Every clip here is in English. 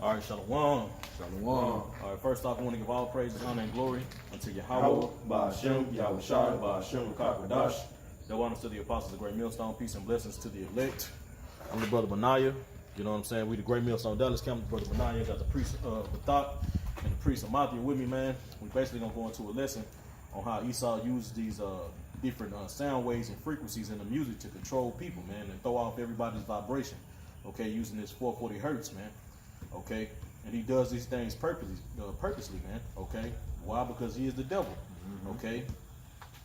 All right, Shalom. Shalom. All right, first off, I want to give all praises, honor, and glory unto Yahweh, Ba'ashem, Yahweh Shai, Ba'ashem, Kakadash. No honors to the apostles of Great Millstone, peace and blessings to the elect. I'm the brother Benaiah. You know what I'm saying? We the Great Millstone Dallas Camp. Brother Benaiah got the priest Bathak and the priest Amathia with me, man. We basically gonna go into a lesson on how Esau used these different sound waves and frequencies in the music to control people, man, and throw off everybody's vibration. Okay, using this 440 hertz, man. Okay, and he does these things purposely, man. Okay, why? Because he is the devil. Okay,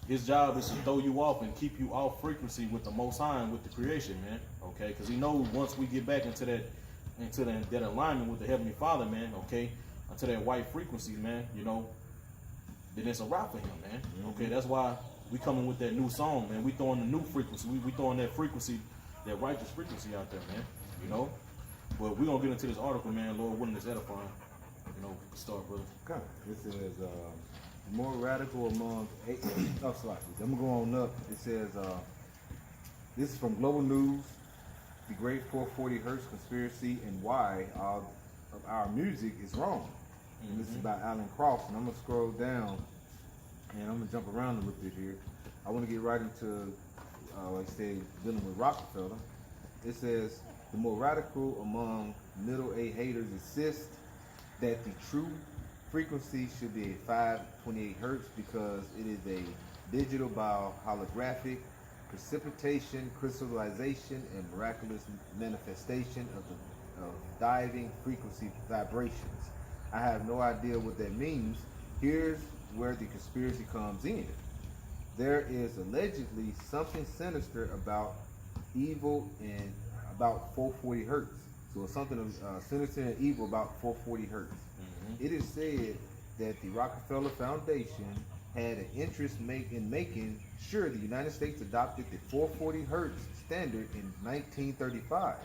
his job is to throw you off and keep you off frequency with the Most High and with the creation, man. Okay, because he knows once we get back into that alignment with the Heavenly Father, man. Okay, into that white frequency, man. You know, then it's a wrap for him, man. Okay, that's why we coming with that new song, man. We throwing the new frequency. We throwing that frequency, that righteous frequency out there, man. You know. But we're going to get into this article, man. Lord willing, is edifying. You know, start, brother. Okay. This is more radical among eight. Oh, sorry. I'm going to go on up. It says, this is from Global News, the Great 440 Hertz Conspiracy and Why All of Our Music is Wrong. And this is by Alan Cross. And I'm going to scroll down and I'm going to jump around a little bit here. I want to get right into, like I said, dealing with Rockefeller. It says, the more radical among middle A haters insist that the true frequency should be a 528 hertz because it is a digital holographic precipitation, crystallization, and miraculous manifestation of diving frequency vibrations. I have no idea what that means. Here's where the conspiracy comes in. There is allegedly something sinister about evil and about 440 hertz. So it's something sinister and evil about 440 hertz. It is said that the Rockefeller Foundation had an interest in making sure the United States adopted the 440 hertz standard in 1935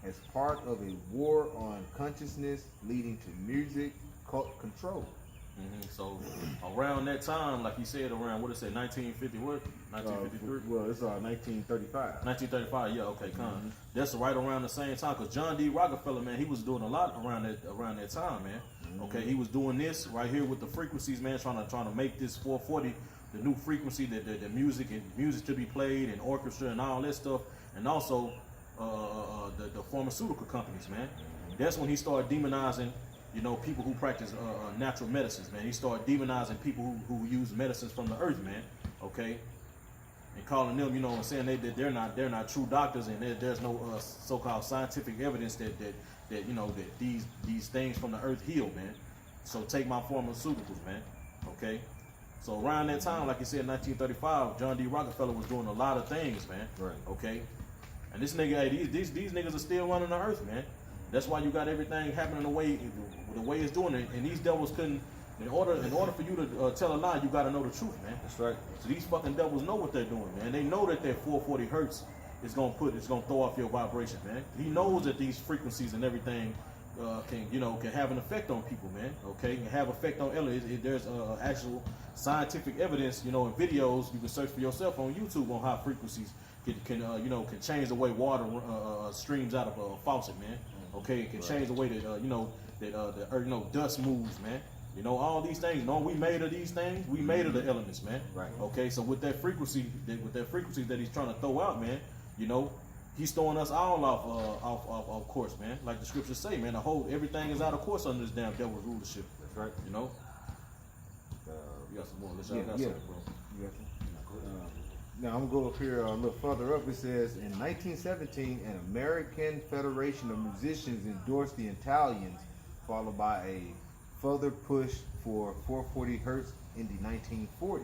as part of a war on consciousness leading to music cult control. So around that time, like you said, around what it said, 1950 what? 1953. Well, it's 1935. 1935. Yeah, okay, that's right around the same time. Cause John D. Rockefeller, man, he was doing a lot around that time, man. Okay, he was doing this right here with the frequencies, man, trying to make this 440 the new frequency that the music to be played and orchestra and all that stuff, and also the pharmaceutical companies, man. That's when he started demonizing. You know, people who practice natural medicines, man. He started demonizing people who use medicines from the earth, man. Okay, and calling them, you know, and saying that they're not true doctors, and there's no so-called scientific evidence that you know that these things from the earth heal, man. So take my pharmaceuticals, man. Okay. So around that time, like you said, 1935, John D. Rockefeller was doing a lot of things, man. Right. Okay. And this nigga, hey, these niggas are still running the earth, man. That's why you got everything happening the way it's doing it. And these devils couldn't, in order for you to tell a lie, you got to know the truth, man. That's right. So these fucking devils know what they're doing, man. They know that 440 hertz is gonna throw off your vibration, man. He knows that these frequencies and everything can have an effect on people, man. Okay, can have effect on others. There's actual scientific evidence, you know, in videos you can search for yourself on YouTube on how frequencies can change the way water streams out of a faucet, man. Okay, it can change the way that dust moves, man. You know, all these things. You know, we made of these things. We made of the elements, man. Right. Okay, so with that frequency that he's trying to throw out, man, you know, he's throwing us all off course, man. Like the scriptures say, man, everything is out of course under this damn devil's rulership. That's right. You know. You got some more? Let's got something, bro. Now I'm gonna go up here a little further up. It says in 1917, an American Federation of Musicians endorsed the Italians, followed by a further push for 440 hertz in the 1940s.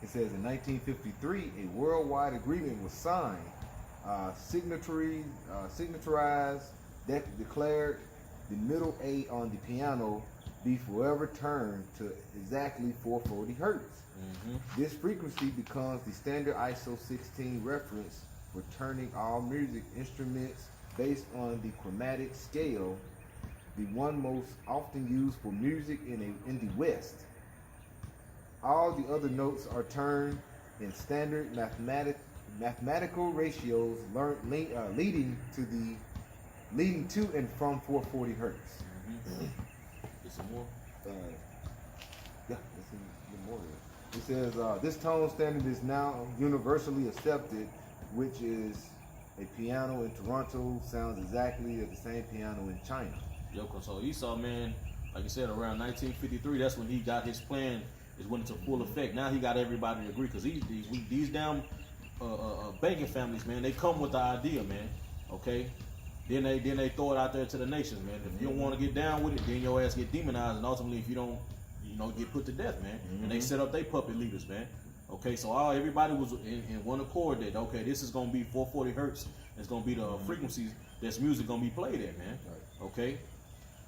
It says in 1953, a worldwide agreement was signed. Signatorized that declared the middle A on the piano be forever turned to exactly 440 hertz. This frequency becomes the standard ISO 16 reference for turning all music instruments based on the chromatic scale, the one most often used for music in the West. All the other notes are turned in standard mathematical ratios, leading to the leading to and from 440 hertz. Get some more. Yeah, let's see, get more of it. It says, this tone standard is now universally accepted, which is a piano in Toronto sounds exactly as the same piano in China. Yo, so Esau, man, like you said, around 1953, that's when he got his plan, is when it's a full effect. Now he got everybody to agree, because these damn banking families, man, they come with the idea, man, okay? Then they throw it out there to the nations, man. If you don't want to get down with it, then your ass get demonized, and ultimately, if you don't, get put to death, man. And they set up their puppet leaders, man. Okay, so everybody was in one accord that, okay, this is going to be 440 hertz. It's going to be the frequencies that's music going to be played at, man. Okay?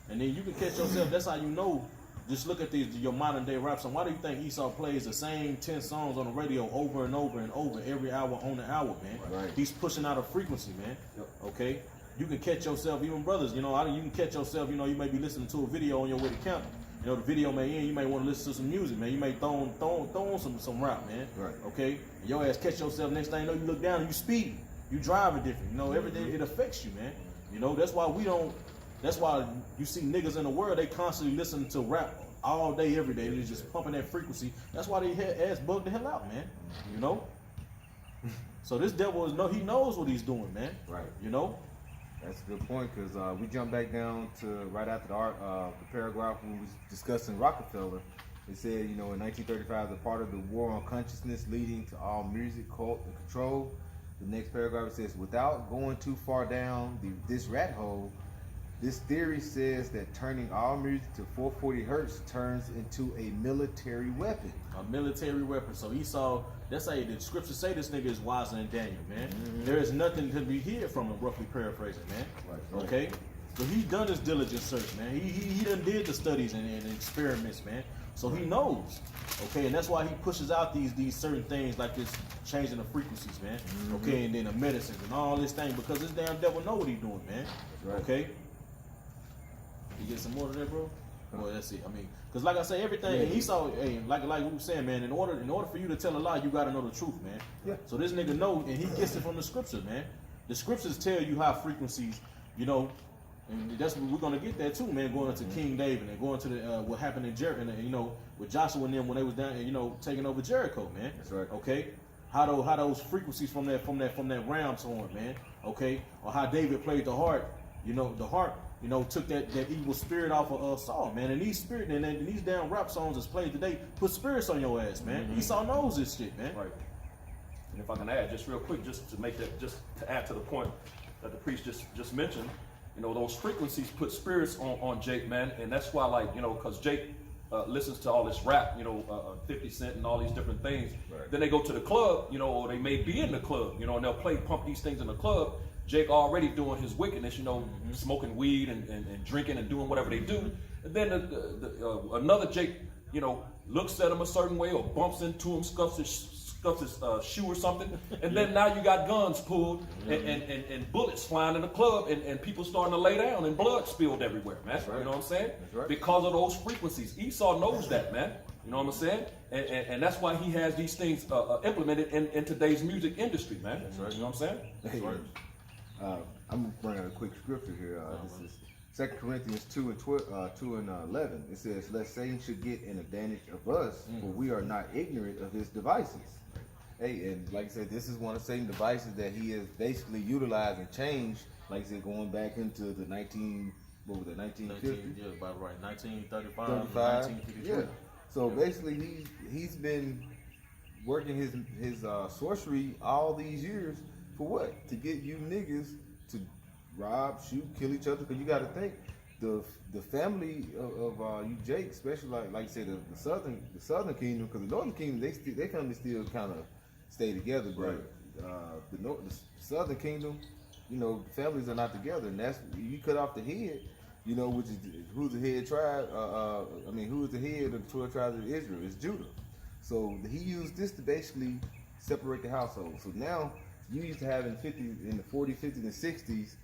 And then you can catch yourself, that's how you know, just look at your modern day rap song. Why do you think Esau plays the same 10 songs on the radio over and over and over every hour on the hour, man? Right. He's pushing out a frequency, man. Yep. Okay? You can catch yourself, even brothers, you can catch yourself, you may be listening to a video on your way to camp. The video may end, you may want to listen to some music, man. You may throw on some rap, man. Right. Okay? And your ass catch yourself, next thing you know, you look down and you speed. You driving different. Everything, it affects you, man. That's why that's why you see niggas in the world, they constantly listen to rap all day, every day. They're just pumping that frequency. That's why they ass bugged the hell out, man. So this devil he knows what he's doing, man. Right. That's a good point, because we jump back down to right after the paragraph when we was discussing Rockefeller. It said, in 1935, the part of the war on consciousness leading to all music, cult, and control. The next paragraph says, without going too far down this rat hole, this theory says that turning all music to 440 hertz turns into a military weapon. A military weapon. So Esau, that's how the scriptures say this nigga is wiser than Daniel, man. There is nothing to be hid from him, roughly paraphrasing, man. Right. Okay? So he's done his diligent search, man. He done did the studies and experiments, man. So he knows. Okay, and that's why he pushes out these certain things like this changing the frequencies, man. Okay, and then the medicines and all this thing, because this damn devil know what he's doing, man. Right. Okay? You get some more of that, bro? Well, that's it. Because like I say, everything, and Esau, like we were saying, man, in order for you to tell a lie, you got to know the truth, man. Yeah. So this nigga know, and he gets it from the scriptures, man. The scriptures tell you how frequencies, and that's what we're gonna get that too, man. Going into King David and going to what happened in Jericho, with Joshua and them when they was down, taking over Jericho, man. That's right. Okay, how those frequencies from that ram's horn, man. Okay, or how David played the harp. The harp, took that evil spirit off of Saul, man. And these damn rap songs that's played today put spirits on your ass, man. Esau knows this shit, man. Right. And if I can add just real quick, just to add to the point that the priest just mentioned, those frequencies put spirits on Jake, man. And that's why, because Jake listens to all this rap, 50 Cent and all these different things. Right. Then they go to the club, or they may be in the club, and they'll pump these things in the club. Jake already doing his wickedness, smoking weed and drinking and doing whatever they do. And then another Jake, looks at him a certain way or bumps into him, scuffs his shoe or something. And then now you got guns pulled and bullets flying in the club and people starting to lay down and blood spilled everywhere, man. Right. You know what I'm saying? That's right. Because of those frequencies. Esau knows that, man. You know what I'm saying? And that's why he has these things implemented in today's music industry, man. That's right. You know what I'm saying? That's right. I'm going to bring out a quick scripture here. This is 2 Corinthians 2 and 11. It says, lest Satan should get an advantage of us, for we are not ignorant of his devices. Hey, and like I said, this is one of Satan's devices that he has basically utilized and changed, like I said, going back into the 1950? Yeah, about right. 1935, 1953. Yeah. So basically, he's been working his sorcery all these years for what? To get you niggas to rob, shoot, kill each other. Because you got to think the family of you Jake, especially like you said, the southern kingdom. Because the northern kingdom they kind of still kind of stay together, but the southern kingdom, families are not together, and that's you cut off the head. Which is who's the head tribe? Who is the head of the 12 tribes of Israel? It's Judah. So he used this to basically separate the household. So now you used to have in the 40s, 50s, and 60s,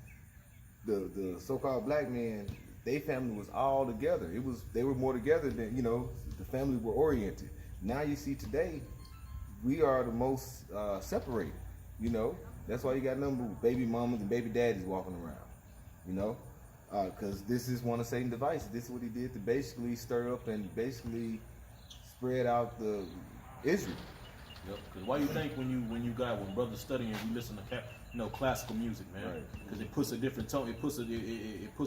the so-called black men, their family was all together. They were more together than the family were oriented. Now you see today, we are the most separated. That's why you got a number of baby mamas and baby daddies walking around. You know, because this is one of Satan's devices. This is what he did to basically stir up and basically spread out the Israel. Yep. Because why you think when brothers studying, we listen to classical music, man? Because it puts a different tone. It puts a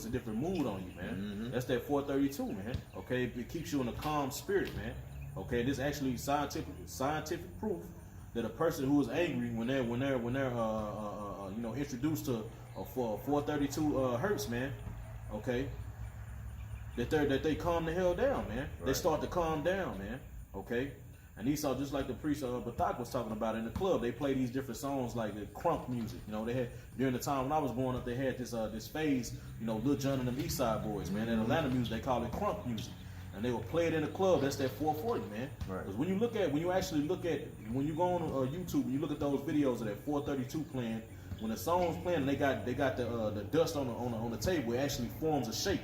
different mood on you, man. That's that 432, man. Okay, it keeps you in a calm spirit, man. Okay, this actually scientific proof that a person who is angry when they're introduced to a 432 hertz, man. Okay, that they calm the hell down, man. Right. They start to calm down, man. Okay. And Esau, just like the priest Batak was talking about in the club, they play these different songs like the crunk music. You know, they had during the time when I was growing up, they had this phase. You know, Lil Jon and them East Side Boys, man. In Atlanta music, they call it crunk music, and they would play it in the club. That's that 440, man. Because when you go on YouTube, and you look at those videos of that 432 playing, when the song's playing, they got the dust on the table. It actually forms a shape,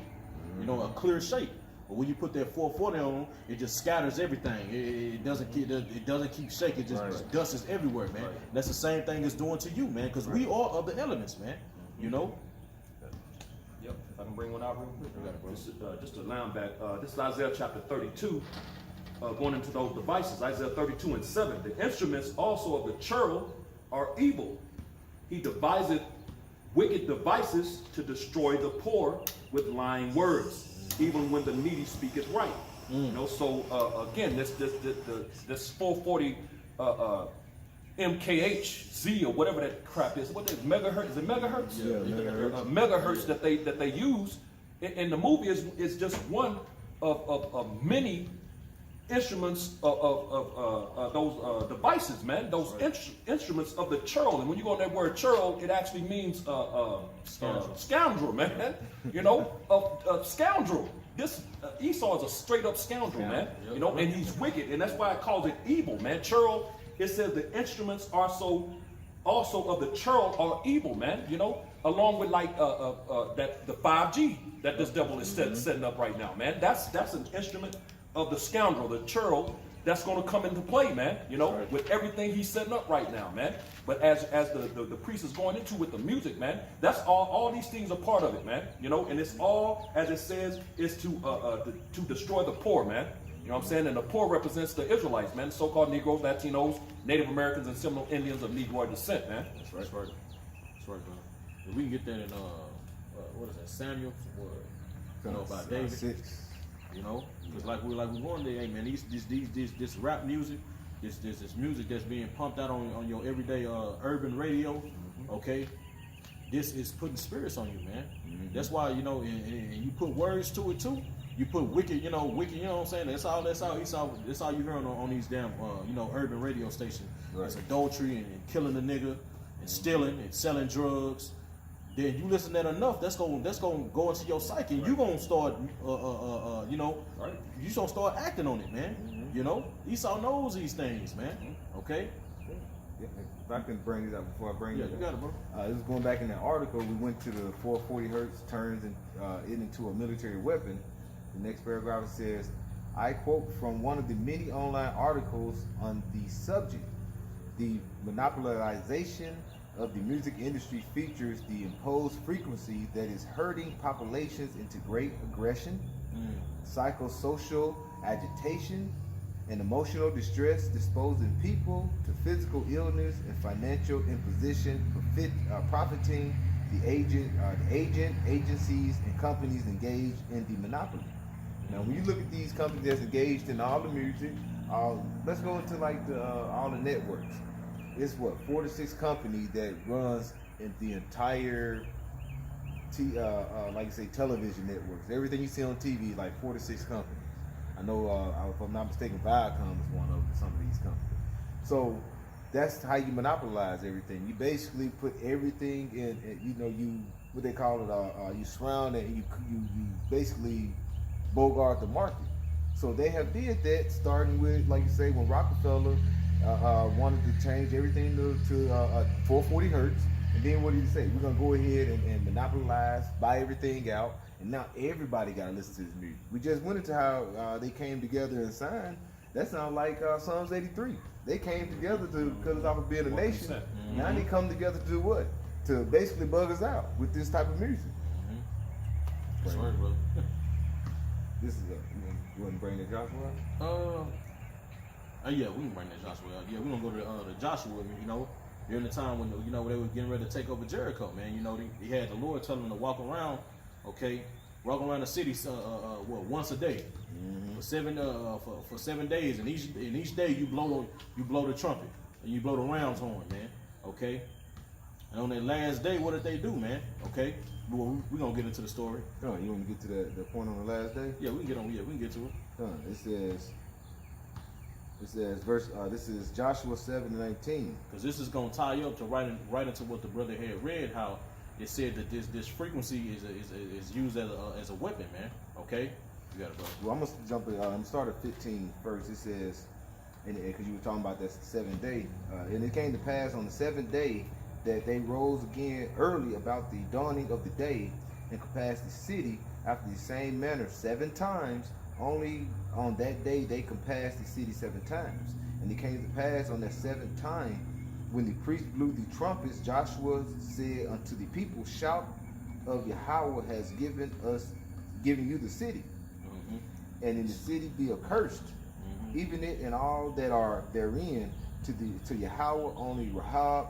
you know, a clear shape. But when you put that 440 on, it just scatters everything. It doesn't keep shaking. It just dust is everywhere, man. That's the same thing it's doing to you, man. Because we are of the elements, man. You know. Yep. If I can bring one out real quick. Just to line back. This is Isaiah chapter 32. Going into those devices, Isaiah 32 and 7. The instruments also of the churl are evil. He deviseth wicked devices to destroy the poor with lying words, even when the needy speaketh right. You know, so again, this 440 MKHz or whatever that crap is. What is megahertz? Is it megahertz? Yeah, megahertz. Megahertz that they use in the movie is just one of many instruments of those devices, man. Those instruments of the churl. And when you go on that word churl, it actually means scoundrel, man. You know, a scoundrel. This Esau is a straight up scoundrel, man. You know, and he's wicked, and that's why it calls it evil, man. Churl. It says the instruments also of the churl are evil, man. You know, along with like that the 5G that this devil is setting up right now, man. That's an instrument of the scoundrel, the churl, that's going to come into play, man. You know, with everything he's setting up right now, man. But as the priest is going into with the music, man, that's all these things are part of it, man. You know, and it's all, as it says, is to destroy the poor, man. You know what I'm saying? And the poor represents the Israelites, man, so-called Negroes, Latinos, Native Americans, and Seminole Indians of Negroid descent, man. That's right. That's right, bro. If we can get that in what is that, Samuel? Or, by David. 6. You know, because like we one day, hey man, this rap music, this music that's being pumped out on your everyday urban radio, okay, this is putting spirits on you, man. That's why, you know, and you put words to it too. You put wicked, you know what I'm saying? That's all you hear on these damn urban radio stations. Right. It's adultery and killing the nigga and stealing and selling drugs. Then you listen to that enough, that's gonna go into your psyche. And you gonna start, you gonna start acting on it, man. You know, Esau knows these things, man. Okay. Yeah, if I can bring it up before I bring it up. Yeah, you got it, bro. This is going back in that article. We went to the 440 hertz turns it into a military weapon. The next paragraph says, I quote from one of the many online articles on the subject: the monopolization of the music industry features the imposed frequency that is herding populations into great aggression, psychosocial agitation, and emotional distress, disposing people to physical illness and financial imposition, profiting the agencies, and companies engaged in the monopoly. Now, when you look at these companies that's engaged in all the music, let's go into like all the networks. It's 4 to 6 companies that runs in the entire like you say, television networks. Everything you see on TV, like 4 to 6 companies. I know, if I'm not mistaken, Viacom is one of some of these companies. So that's how you monopolize everything. You basically put everything in, what they call it, you surround it, and you basically bogart the market. So they have did that, starting with, like you say, when Rockefeller wanted to change everything to 440 hertz. And then what did he say? We're going to go ahead and monopolize, buy everything out. And now everybody got to listen to this music. We just went into how they came together and signed. That sounds like Psalms 83. They came together to cut us off of being a nation. Now they come together to do what? To basically bug us out with this type of music. That's right, brother. This is you want to bring the Joshua? Yeah, we can bring that Joshua out. Yeah, we gonna go to the Joshua. You know, during the time when they were getting ready to take over Jericho, man. You know, he had the Lord telling them to walk around, walk around the city, once a day for 7 days, and each day you blow the trumpet and you blow the ram's horn, man. Okay. And on that last day, what did they do, man? Okay. Well, we're gonna get into the story. No, you want to get to the point on the last day? Yeah, we can get on. Yeah, we can get to it. It says verse. This is Joshua 7:19. Because this is gonna tie up to right into what the brother had read. How it said that this frequency is used as a weapon, man. Okay, you got it, brother. Well, I'm gonna jump in. I'm gonna start at 15 first. It says, because you were talking about that 7th day, and it came to pass on the 7th day that they rose again early about the dawning of the day, and compassed the city after the same manner 7 times. Only on that day they compassed the city 7 times. And it came to pass on that 7th time, when the priest blew the trumpets, Joshua said unto the people, shout of Yahweh has given you the city, and in the city be accursed, even it and all that are therein. To Yahweh only Rahab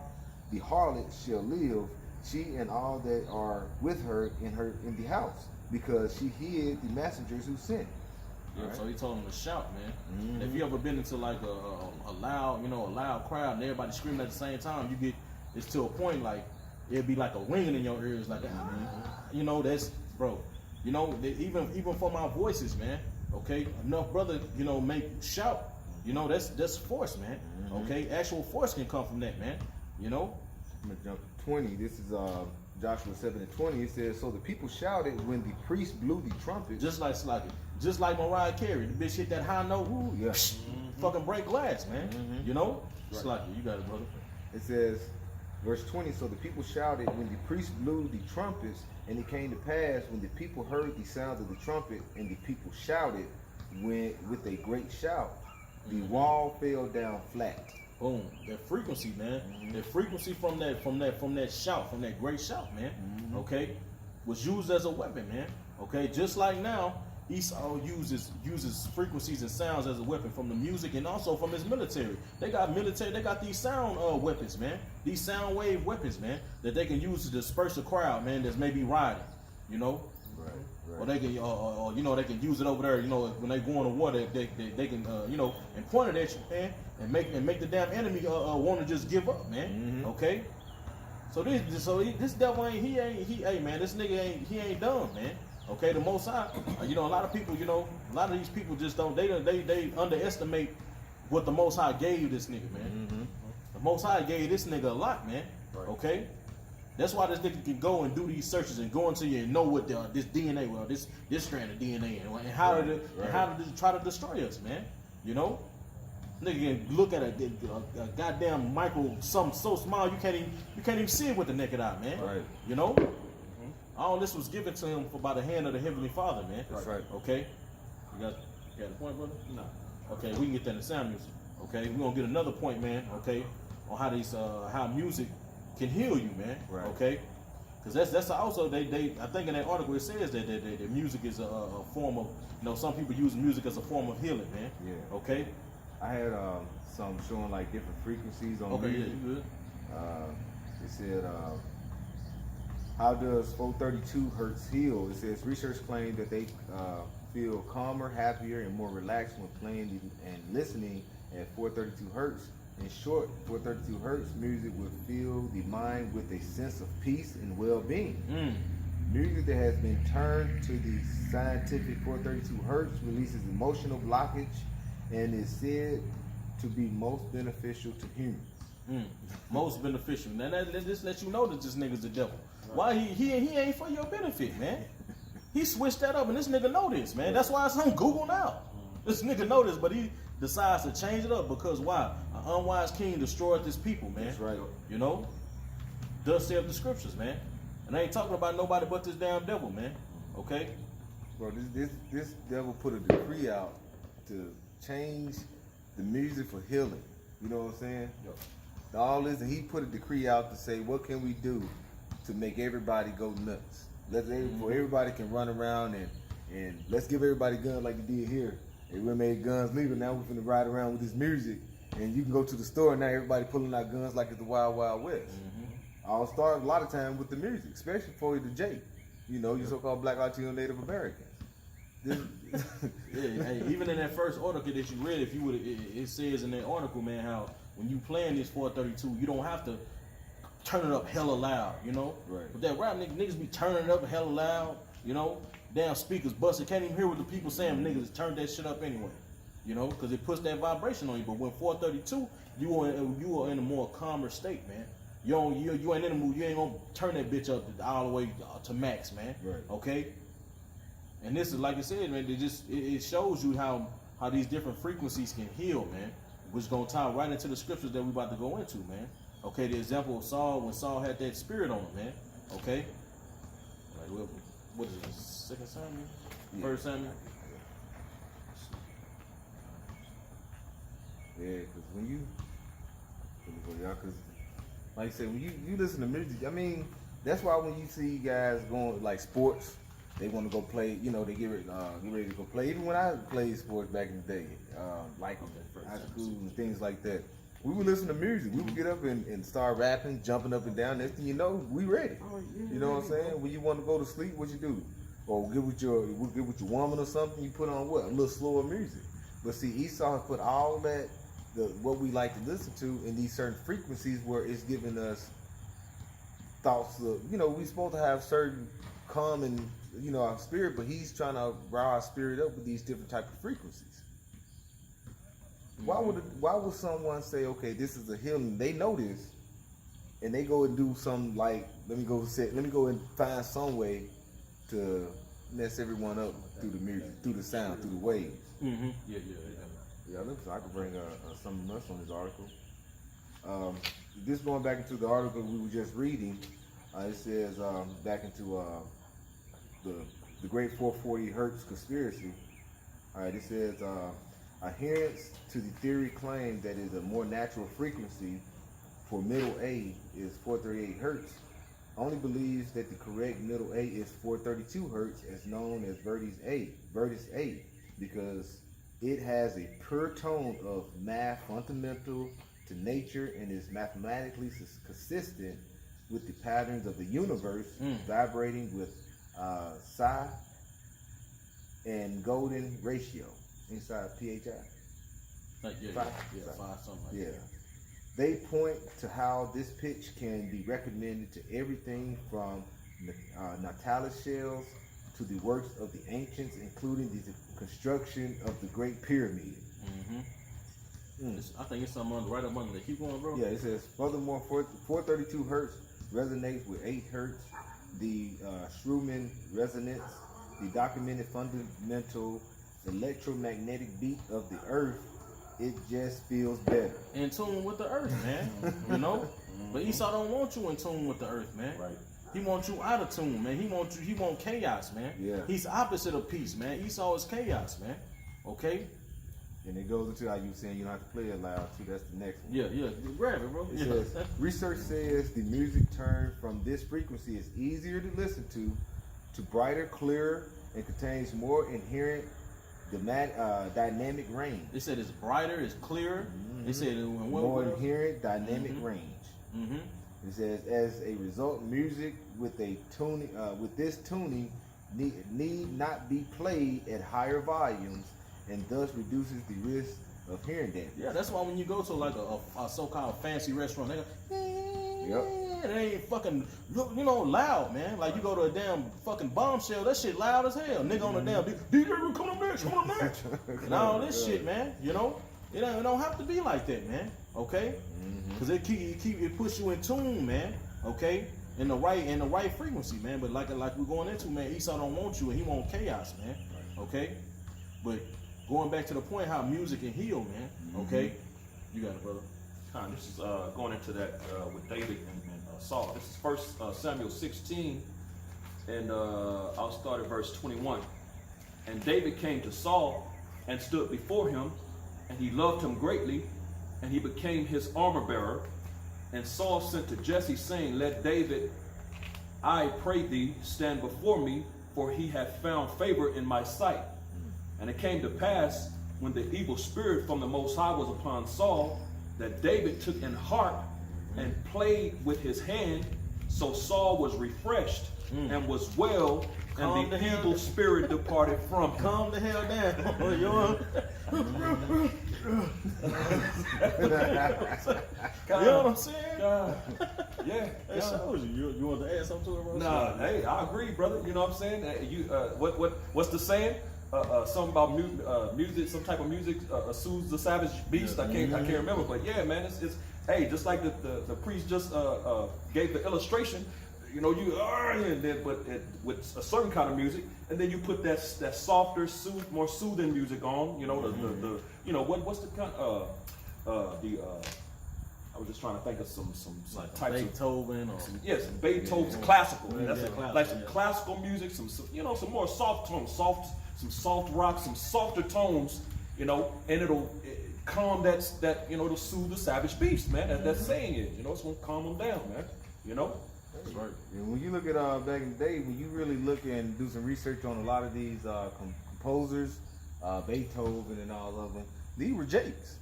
the harlot shall live, she and all that are with her in the house, because she hid the messengers who sent. Right. So he told them to shout, man. If you ever been into like a loud crowd and everybody screaming at the same time, it's to a point like it'd be like a ringing in your ears, like that's bro. You know, even for my voices, man. Okay, enough brother, make shout. That's force, man. Okay, actual force can come from that, man. I'm gonna jump to 20. This is Joshua 7:20. It says, so the people shouted when the priest blew the trumpet. Just like Mariah Carey, the bitch hit that high note. Ooh, yeah. Fucking break glass, man. Just like you got it, brother. It says, verse 20. So the people shouted when the priest blew the trumpets, and it came to pass when the people heard the sound of the trumpet, and the people shouted with a great shout, the wall fell down flat. Boom. That frequency, man. That frequency from that shout, from that great shout, man. Okay, was used as a weapon, man. Okay, just like now, Esau uses frequencies and sounds as a weapon from the music and also from his military. They got these sound weapons, man. These sound wave weapons, man, that they can use to disperse a crowd, man, that's maybe riding, Right. Or they can, they can use it over there. When they go on to war, they can, and point it at you, man, and make the damn enemy want to just give up, man. Okay. So this devil hey man, this nigga ain't dumb, man. Okay, the Most High, a lot of people, a lot of these people just don't, they underestimate what the Most High gave this nigga, man. The Most High gave this nigga a lot, man. Right. Okay. That's why this nigga can go and do these searches and go into you and know what this DNA, this strand of DNA and how to try to destroy us, man. Nigga can look at a goddamn micro, something so small you can't even see it with the naked eye, man. Right. All this was given to him by the hand of the Heavenly Father, man. That's right. Okay. You got the point, brother? No. Okay, we can get that in sound music. Okay, we're gonna get another point, man. Okay, on how music can heal you, man. Right. Okay, because that's also I think in that article it says that music is a form of some people use music as a form of healing, man. Yeah. Okay. I had some showing like different frequencies on music. Yeah, you good. It said, how does 432 hertz heal? It says research claimed that they feel calmer, happier, and more relaxed when playing and listening at 432 hertz. In short, 432 hertz music will fill the mind with a sense of peace and well-being. Music that has been turned to the scientific 432 hertz releases emotional blockage and is said to be most beneficial to humans. Most beneficial. Now that just let you know that this nigga's the devil. Why he ain't for your benefit, man. He switched that up, and this nigga know this, man. That's why it's on Google now. This nigga know this, but he decides to change it up because why? An unwise king destroyed this people, man. That's right. Thus saith the scriptures, man. And I ain't talking about nobody but this damn devil, man. Okay? Bro, this devil put a decree out to change the music for healing. You know what I'm saying? Yep. All this, and he put a decree out to say, what can we do to make everybody go nuts? where everybody can run around and let's give everybody guns like they did here. They made guns legal. Now we're finna ride around with this music, and you can go to the store and now everybody pulling out guns like it's the Wild Wild West. I'll start a lot of time with the music, especially for the J. You know, you so-called Black Latino Native Americans. Yeah, hey, even in that first article that you read, if you would, it says in that article, man, how when you playing this 432, you don't have to turn it up hella loud, you know. Right. But that rap niggas be turning it up hella loud, you know. Damn speakers busted, can't even hear what the people saying. Niggas turn that shit up anyway, you know, because it puts that vibration on you. But when 432, you are in a more calmer state, man. You ain't in the mood. You ain't gonna turn that bitch up all the way to max, man. Right. Okay. And this is like I said, man. It shows you how these different frequencies can heal, man. Which is gonna tie right into the scriptures that we about to go into, man. Okay. The example of Saul when Saul had that spirit on him, man. Okay. Like what is it? Second Samuel, First Samuel. Yeah, because because like I said, when you listen to music, I mean, that's why when you see guys going like sports, they want to go play. You know, they get ready to go play. Even when I played sports back in the day, like high school and things like that, we would listen to music. We would get up and start rapping, jumping up and down. Next thing you know, we ready. You know what I'm saying? When you want to go to sleep, what you do? Or get with your woman or something. You put on what? A little slower music. But see, Esau has put all that. What we like to listen to in these certain frequencies where it's giving us thoughts of, you know, we supposed to have certain calm and, you know, our spirit, but he's trying to rile our spirit up with these different type of frequencies. Why would someone say, okay, this is a healing? They know this, and they go and do something like, let me go and find some way to mess everyone up through the music, through the sound, through the waves. Mm-hmm. Yeah, listen, I could bring something else on this article. This going back into the article we were just reading, it says back into the Great 440 Hertz Conspiracy. All right, it says adherence to the theory claim that is a more natural frequency for middle A is 438 Hertz. Only believes that the correct middle A is 432 Hertz, as known as Verdes A, because it has a pure tone of math fundamental to nature and is mathematically consistent with the patterns of the universe, vibrating with psi and golden ratio inside PHI. Like, Five, something like that. They point to how this pitch can be recommended to everything from Natalis shells to the works of the ancients, including the construction of the Great Pyramid. I think it's something right up under the. Keep going, bro. Yeah, it says, furthermore, 432 Hertz resonates with 8 Hertz, the Schumann resonance, the documented fundamental electromagnetic beat of the Earth. It just feels better. In tune with the earth, man. You know? But Esau don't want you in tune with the earth, man. Right. He wants you out of tune, man. He want chaos, man. Yeah. He's opposite of peace, man. Esau is chaos, man. Okay? And it goes into how you saying you don't have to play it loud too. That's the next one. Yeah. Grab it, bro. It says, research says the music turned from this frequency is easier to listen to brighter, clearer, and contains more inherent dynamic range. They said it's brighter, it's clearer. They said more inherent dynamic range. It says, as a result, music with this tuning need not be played at higher volumes, and thus reduces the risk of hearing damage. Yeah, that's why when you go to like a so-called fancy restaurant, they go, it ain't fucking, you know, loud, man. Like you go to a damn fucking bombshell, that shit loud as hell. Nigga on the damn DJ, come on next, and all this shit, man. You know, it don't have to be like that, man. Okay, because it puts you in tune, man. Okay, in the right frequency, man. But like we're going into, man, Esau don't want you, and he want chaos, man. Okay, but going back to the point how music can heal, man. Okay, you got it, brother. This is going into that with David and Saul. This is First Samuel 16, and I'll start at verse 21. And David came to Saul and stood before him, and he loved him greatly, and he became his armor bearer. And Saul sent to Jesse, saying, let David I pray thee, stand before me, for he hath found favor in my sight. And it came to pass, when the evil spirit from the Most High was upon Saul, that David took an harp and played with his hand. So Saul was refreshed and was well, Calm and the the hell evil down. spirit departed from him. Calm the hell down. You know what I'm saying? God. Yeah. It God. shows you. You want to add something to it, bro? Nah, hey, I agree, brother. You know what I'm saying? What's the saying? Something about music, some type of music soothes the savage beast. I can't remember, but yeah, man, it's hey, just like the priest just gave the illustration. You know, and then with a certain kind of music, and then you put that softer, more soothing music on. You know, the you know what's the kind I was just trying to think of some Like types of Beethoven or yes, Beethoven's classical. Yeah, That's classical, like some yeah. classical music, some some more soft tones, some soft rock, some softer tones, and it'll calm that it'll soothe the savage beast, man. That's saying it, it's gonna calm them down, man. That's right. And when you look at back in the day, when you really look and do some research on a lot of these composers, Beethoven and all of them, these were Jakes.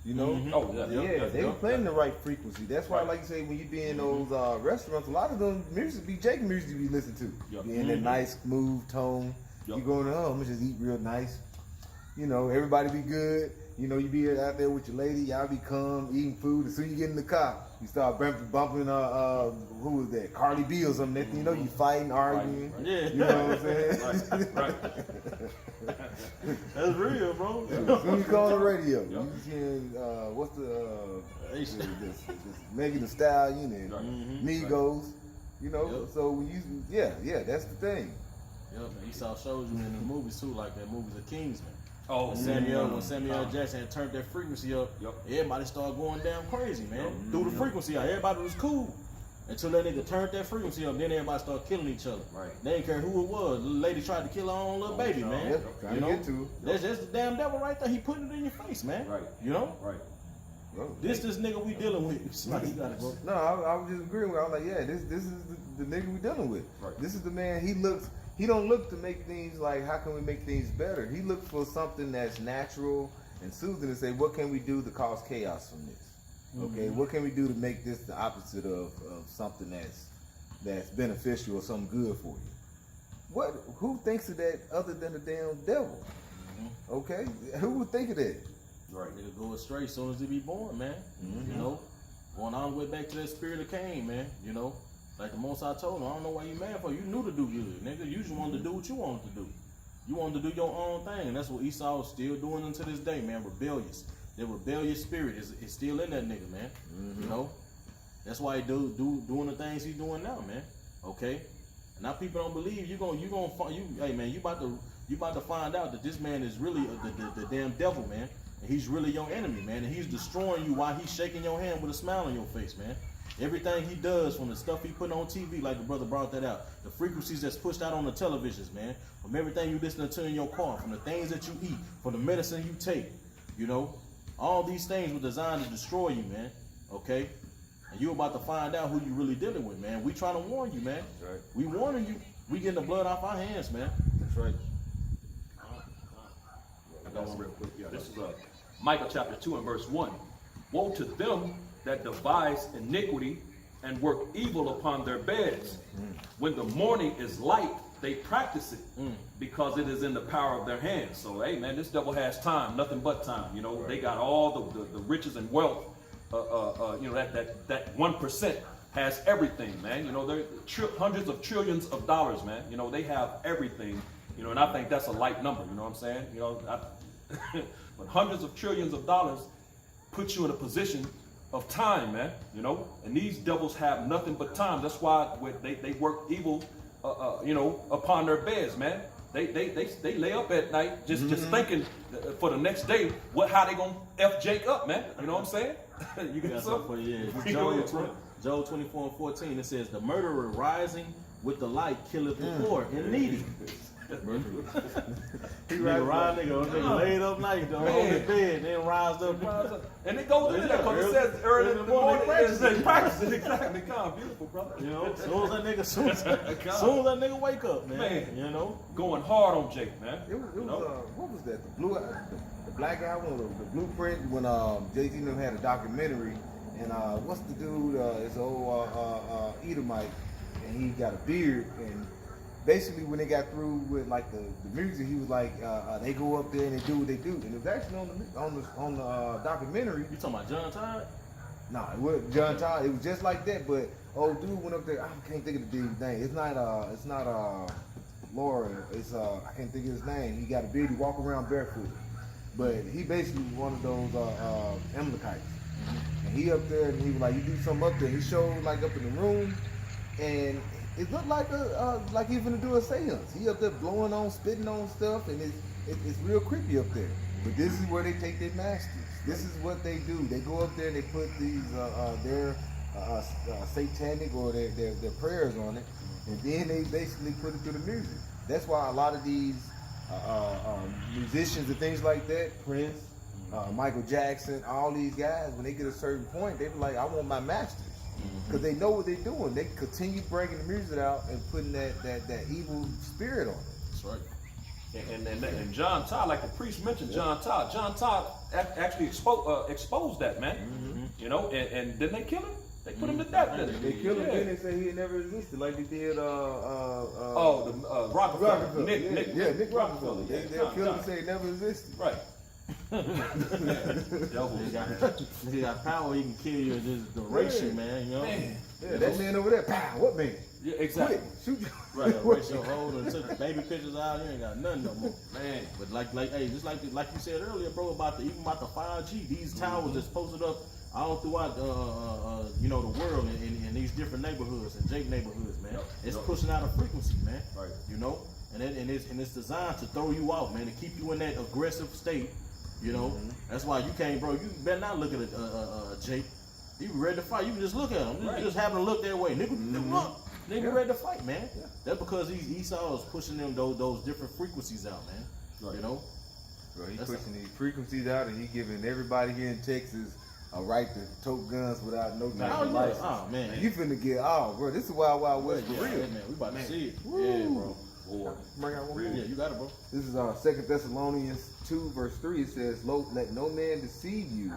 Oh yeah, They were playing the right frequency. That's why, Right. like you say, when you be in those restaurants, a lot of them music be Jake music you be listening to. Yep. Be in that nice, smooth tone. Yep. You going, I'm gonna just eat real nice. Everybody be good. You be out there with your lady, y'all be calm, eating food. As soon as you get in the car, you start bumping, who was that? Cardi B or something. Next thing you know, you fighting, arguing. Right. Yeah. You know what I'm saying? right. That's real, bro. As soon as you call on the radio, Yep. you just hearing, what's the, They should- this Megan Thee Stallion and Right. Migos, Yep. so when you, that's the thing. Yep, and Esau shows you in the movies too, like that movie The Kingsman. Oh, When Samuel Jackson had turned that frequency up, Yep. everybody started going down crazy, man. Yep. Threw the frequency out. Everybody was cool. Until that nigga turned that frequency up, then everybody started killing each other. Right. They didn't care who it was. The lady tried to kill her own little baby, child. man. Yep, trying You to know? get to it. That's just the damn devil right there. He putting it in your face, man. Right. You know? Right. Bro. This nigga we dealing with. It's like, he gotta go. No, I was just agreeing with. I was like, yeah, this is the nigga we dealing with. Right. This is the man. He don't look to make things like how can we make things better. He looks for something that's natural and soothing and say, what can we do to cause chaos from this? Okay, what can we do to make this the opposite of something that's beneficial or something good for you? Who thinks of that other than the damn devil? Okay, who would think of that? Right. Nigga go astray as soon as he be born, man. You know? Going all the way back to that spirit of Cain, man. Like the most I told him, I don't know why you mad for. You knew to do good, nigga. You just wanted to do what you wanted to do. You wanted to do your own thing, and that's what Esau is still doing until this day, man. Rebellious. That rebellious spirit is still in that nigga, man. That's why he doing the things he's doing now, man. Okay. And now people don't believe hey man, you about to find out that this man is really the damn devil, man. And he's really your enemy, man. And he's destroying you while he's shaking your hand with a smile on your face, man. Everything he does, from the stuff he put on TV, like the brother brought that out, the frequencies that's pushed out on the televisions, man, from everything you listen to in your car, from the things that you eat, from the medicine you take, all these things were designed to destroy you, man. Okay? And you about to find out who you really dealing with, man. We trying to warn you, man. That's right. We warning you. We getting the blood off our hands, man. That's right. I got one real quick. Yeah, this is Micah chapter 2 and verse 1. Woe to them that devise iniquity and work evil upon their beds. When the morning is light, they practice it because it is in the power of their hands. So, hey, man, this devil has time, nothing but time. They got all the riches and wealth. That 1% has everything, man. They're hundreds of trillions of dollars, man. They have everything. And I think that's a light number. You know what I'm saying? But hundreds of trillions of dollars put you in a position of time, man. And these devils have nothing but time. That's why they work evil, upon their beds, man. They lay up at night just thinking for the next day how they gonna F Jake up, man. You know what I'm saying? You Got got something for you. You go ahead, bro. Job 24 and 14, it says, the murderer rising with the light killeth the poor and needy. Nigga ride, nigga laid up night on his bed, then rise up. And it goes into that because it says early in the morning. They practice it exactly. Kind of beautiful, brother. You know, soon as that nigga wake up, man. You know, going hard on Jake, man. It was what was that? The black guy one, the Blueprint when Jay-Z and them had a documentary, and what's the dude? It's old Edomite, and he got a beard, and basically when they got through with like the music, he was like, they go up there and they do what they do, and it was actually on the documentary. You talking about John Todd? Nah, it wasn't John Todd. It was just like that, but old dude went up there. I can't think of the dude's name. It's not Laura. It's I can't think of his name. He got a beard. He walk around barefoot, but he basically was one of those Amalekites. And he up there and he was like, you do something up there. He showed like up in the room, and it looked like like he's gonna do a seance. He up there blowing on, spitting on stuff, and it's real creepy up there. But this is where they take their masters. This is what they do. They go up there and they put these their satanic or their prayers on it, and then they basically put it through the music. That's why a lot of these musicians and things like that, Prince, Michael Jackson, all these guys, when they get a certain point, they be like, I want my masters. Because they know what they're doing. They continue bringing the music out and putting that evil spirit on it. That's right. And John Todd, like the priest mentioned, John Todd actually exposed that, man. You know, and didn't they kill him? They put him to death, didn't they? They killed him, then they say he had never existed, like they did Rockefeller. Nick Rockefeller. They killed him and say he never existed. Right. He got power, he can kill you in this duration, man, you know? Yeah, that man over there, pow, what man? Yeah, exactly. Quick, shoot you. Right, erase your hold and took the baby pictures out, you ain't got nothing no more. Man. But hey, just like you said earlier, bro, about the 5G, these towers that's posted up all throughout you know, the world in these different neighborhoods and Jake neighborhoods, man. It's pushing out a frequency, man. Right. You know? And it's designed to throw you out, man, to keep you in that aggressive state. You know, that's why you can't, bro. You better not look at Jake. He ready to fight. You can just look at him. Right. Just having to look that way, nigga. Look, nigga, ready to fight, man. Yeah. That's because Esau is pushing them those different frequencies out, man. Right. You know, Bro, he pushing these frequencies out, and he giving everybody here in Texas a right to tote guns without no type of license. Oh man, And you finna get bro. This is Wild Wild West for real. man. We about to see it. Woo. Yeah, bro. Bring out one more. Yeah, you got it, bro. This is 2 Thessalonians 2 verse 3. It says, let no man deceive you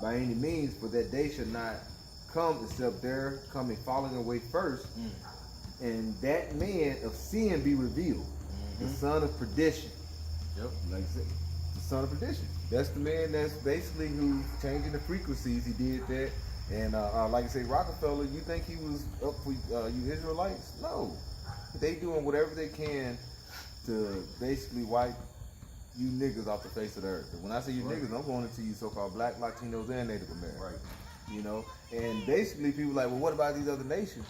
by any means, for that day shall not come except there come a falling away first, and that man of sin be revealed, the son of perdition. Yep. Like I said, the son of perdition. That's the man that's basically who's changing the frequencies. He did that. And like I say, Rockefeller, you think he was up for you Israelites? No. They doing whatever they can to basically wipe you niggas off the face of the earth. And when I say you niggas, I'm going into you so-called black, Latinos, and Native Americans. Right. You know? And basically people are like, well, what about these other nations?